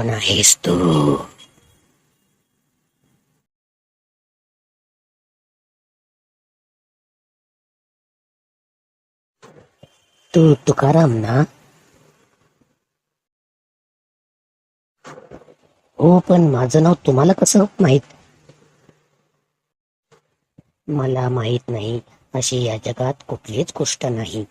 कोण आहेस तू? तू तुकाराम ना? हो, पण माझं नाव तुम्हाला कसं माहित? मला माहित नाही अशी या जगात कुठलीच गोष्ट नाही.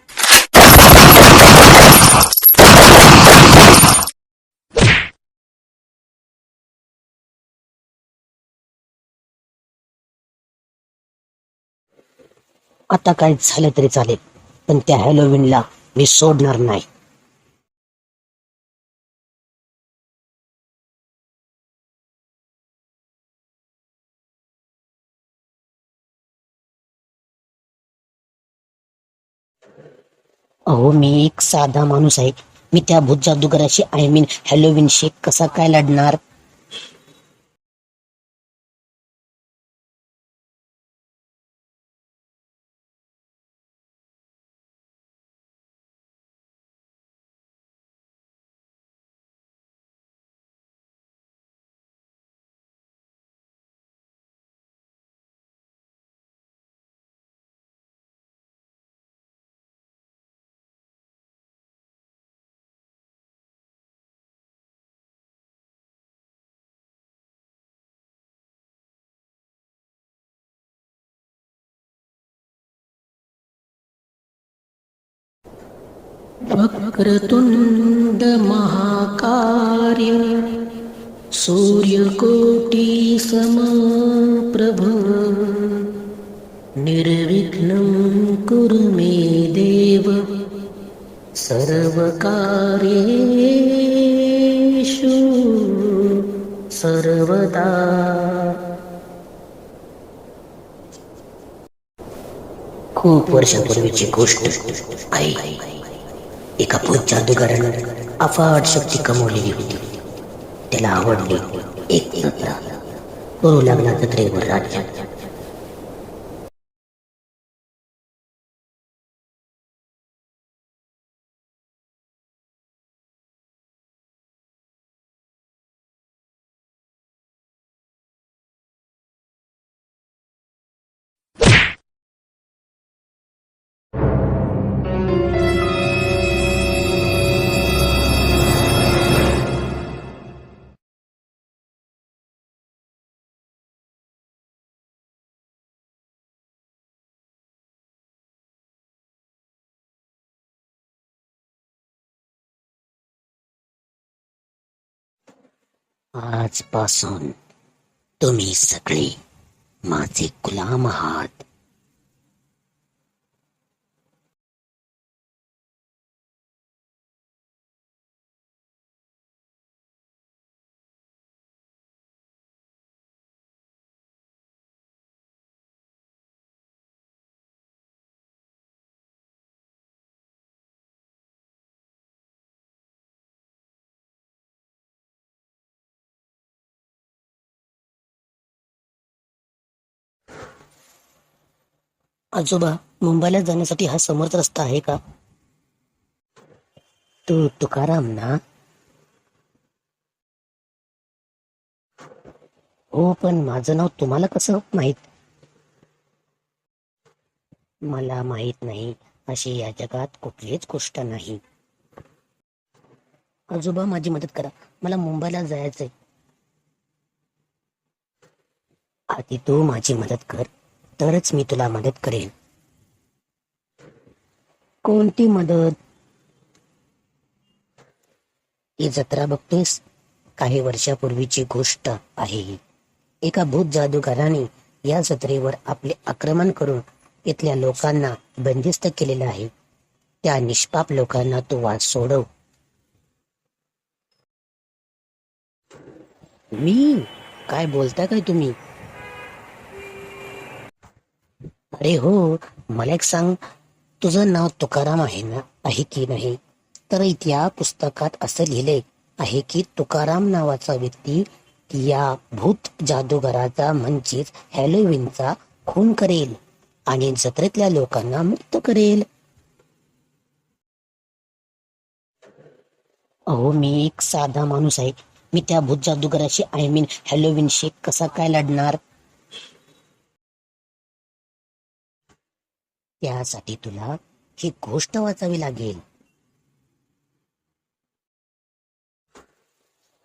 आता काय झालं तरी चालेल, पण त्या हॅलोविनला मी सोडणार नाही. अहो, मी एक साधा माणूस आहे. मी त्या भूत जादूगराशी आय मीन हॅलोविनशी कसा काय लढणार? वक्रतुंड महाकाय सूर्यकोटि समप्रभ निर्विघ्नं कुरु मे देव सर्वकार्येषु सर्वदा. खूप वर्षापूर्वीची गोष्ट आई. एका भूत जादूगारानं अफाट शक्ती कमवलेली होती. त्याला आवडली एक जत्रा. करू लागला जत्रेवर राज्य. आजपासून तुम्ही सगळे माझे गुलाम आहात. आजोबा, मुंबईला जाण्यासाठी हा समर्थ रस्ता आहे का? तू तुकाराम ना? हो, पण माझं नाव तुम्हाला कसं माहित? मला माहित नाही अशी या जगात कुठलीच गोष्ट नाही. आजोबा, माझी मदत करा. मला मुंबईला जायचंय. आधी तू माझी मदत कर, तरच मी तुला मदत करेन. कोणती मदत? ही जत्रा बघतोस? काही वर्षापूर्वीची गोष्ट आहे. एका भूत जादूगाराने या जत्रेवर आपले आक्रमण करून इथल्या लोकांना बंदिस्त केलेलं आहे. त्या निष्पाप लोकांना तू वाट सोडव. मी? काय बोलता काय तुम्ही? अरे हो, मला एक सांग, तुझं नाव तुकाराम आहे ना? आहे की नाही? तर त्या पुस्तकात असं लिहिलंय आहे की तुकाराम नावाचा व्यक्ती या भूत जादूगाराचा म्हणजेच हॅलोविनचा खून करेल आणि जत्रेतल्या लोकांना मुक्त करेल. अहो, मी एक साधा माणूस आहे. मी त्या भूत जादूगराशी हॅलोविनशी कसा काय लढणार? त्यासाठी तुला ही गोष्ट वाचावी लागेल.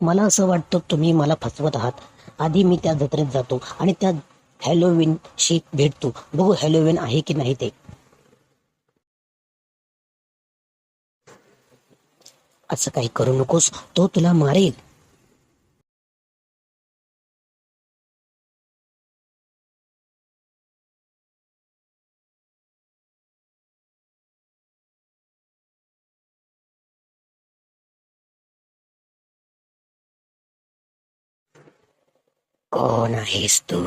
मला असं वाटतं तुम्ही मला फसवत आहात. आधी मी त्या जत्रेत जातो आणि त्या हॅलोविनशी भेटतो. बघू हॅलोविन आहे की नाही ते. असं काही करू नकोस, तो तुला मारेल. कोण आहेस तू?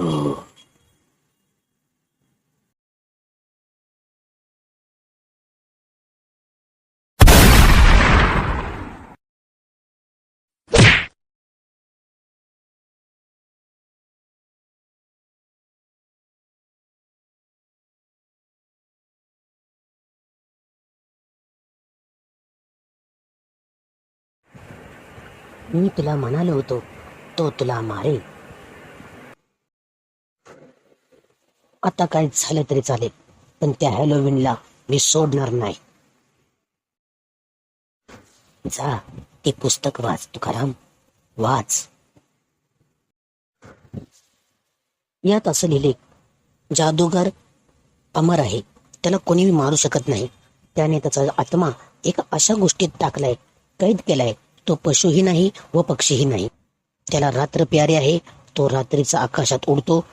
मी तुला म्हणालो होतो, तो तुला मारेल. आता काय झालं तरी चालेल, पण त्या हॅलोविनला मी सोडणार नाही. जा, ते पुस्तक वाच तुकाराम, वाच. यात असं लिहिले, जादूगार अमर आहे, त्याला कोणीही मारू शकत नाही. त्याने त्याचा आत्मा एका अशा गोष्टीत टाकलाय, कैद केलाय. तो पशुही नाही व पक्षीही नाही. त्याला रात्र प्यारे आहे. तो रात्रीचा आकाशात उडतो.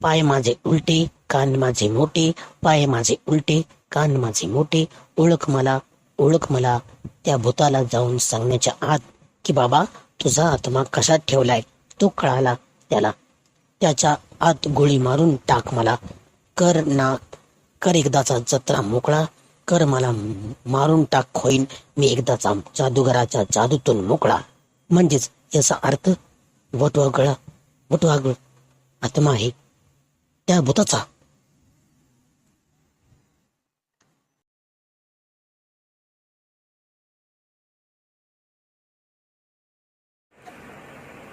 पाय माझे उलटे, कान माझे मोठे, पाय माझे उलटे, कान माझे मोठे. ओळख मला, ओळख मला. त्या भूताला जाऊन सांगण्याच्या आत की बाबा तुझा आत्मा कशात ठेवलाय तो कळाला त्याला. त्याच्या आत गोळी मारून टाक मला. कर एकदाचा जत्रा मोकळा कर मला. मारून टाक होईन मी एकदाचा जादूगराच्या जादूतून मोकळा. म्हणजेच याचा अर्थ वटवागळ आत्मा आहे त्या भूताचा.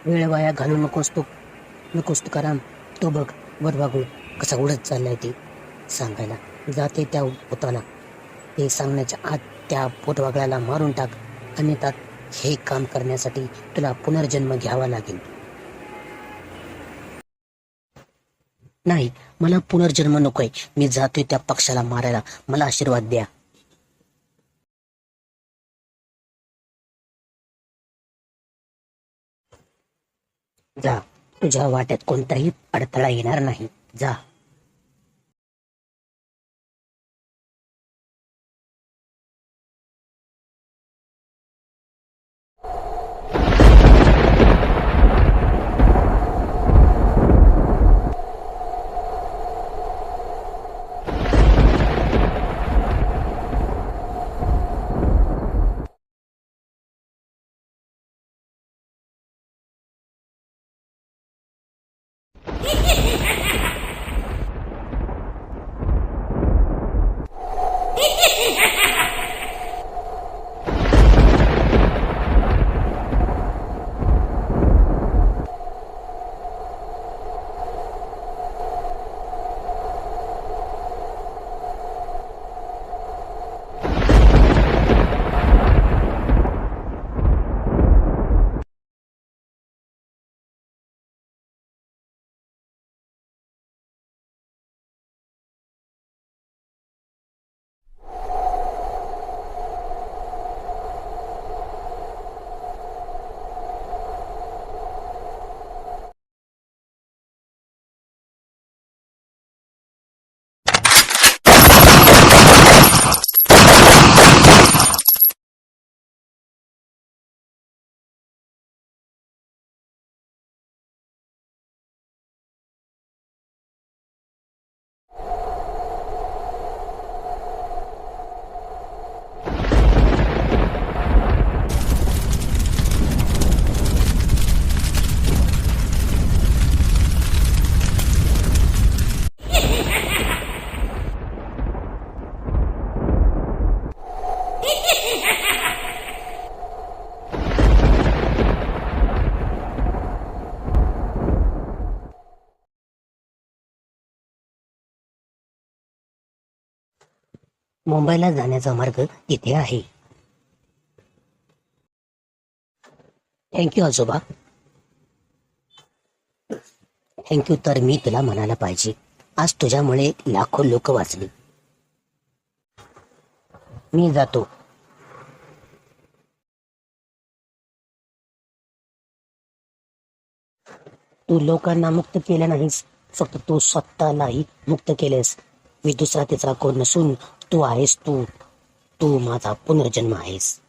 वेळ वाया घालू नकोस तुकाराम. तो बघ वटवागुळ कसा उडत चाललाय ते सांगायला. जाते त्या भूताला ते सांगण्याच्या आत त्या पोटवागळाला मारून टाक, अन्यथा हे काम करण्यासाठी तुला पुनर्जन्म घ्यावा लागेल. नाही, मला पुनर्जन्म नकोय. मी जातोय त्या पक्षाला मारायला. मला आशीर्वाद द्या. जा, तुझ्या वाट्यात कोणताही अडथळा येणार नाही. जा. मुंबईला जाण्याचा मार्ग तिथे आहे. थँक्यू आजोबा. थँक्यू तर मी तुला म्हणायला पाहिजे. आज तुझ्यामुळे लाखो लोक वाचली. मी जातो. तू लोकांना मुक्त केलं नाहीस, फक्त तू स्वतःलाही मुक्त केलेस. मी दुसरा तिसरा कोण नसून तू आहेस. तू तू माझा पुनर्जन्म आहेस.